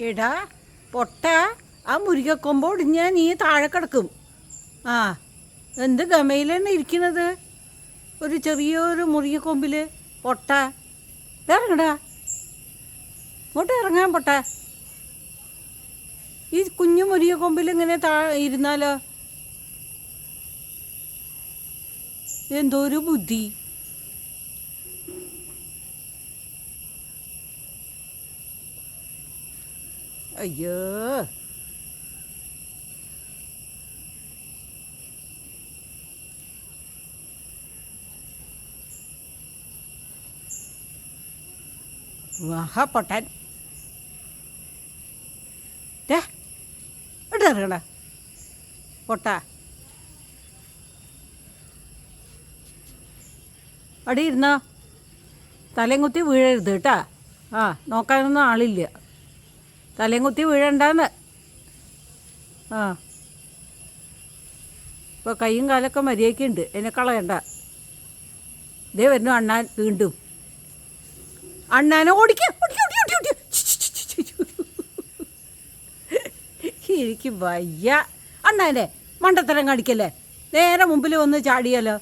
എടാ പൊട്ട, ആ മുരിങ്ങക്കൊമ്പ് ഒടിഞ്ഞാൽ നീ താഴെ കിടക്കും. ആ, എന്ത് ഗമയിൽ തന്നെ ഇരിക്കുന്നത്, ഒരു ചെറിയൊരു മുരിങ്ങക്കൊമ്പിൽ. പൊട്ട ഇറങ്ങടാ, ഇങ്ങോട്ട് ഇറങ്ങാൻ പൊട്ട. ഈ കുഞ്ഞു മുരിങ്ങക്കൊമ്പിൽ ഇങ്ങനെ ഇരുന്നാലോ, എന്തോ ഒരു ബുദ്ധി. അയ്യോ, പൊട്ടാൻ ഇറങ്ങട പൊട്ട. അവിടെ ഇരുന്നോ, തലയും കുത്തി വീഴരുത് കേട്ടാ. ആ, നോക്കാനൊന്നും ആളില്ല, തലയും കുത്തി വീഴണ്ടെന്ന്. ആ, ഇപ്പോൾ കൈയും കാലൊക്കെ മര്യാദയ്ക്ക് ഉണ്ട്, എന്നെ കളയണ്ട. ഇതേ വരുന്നു അണ്ണാൻ വീണ്ടും. അണ്ണാനെ ഓടിക്കുക. എനിക്ക് വയ്യ. അണ്ണാനെ മണ്ടത്തരം കാണിക്കല്ലേ, നേരെ മുമ്പിൽ വന്ന് ചാടിയാലോ.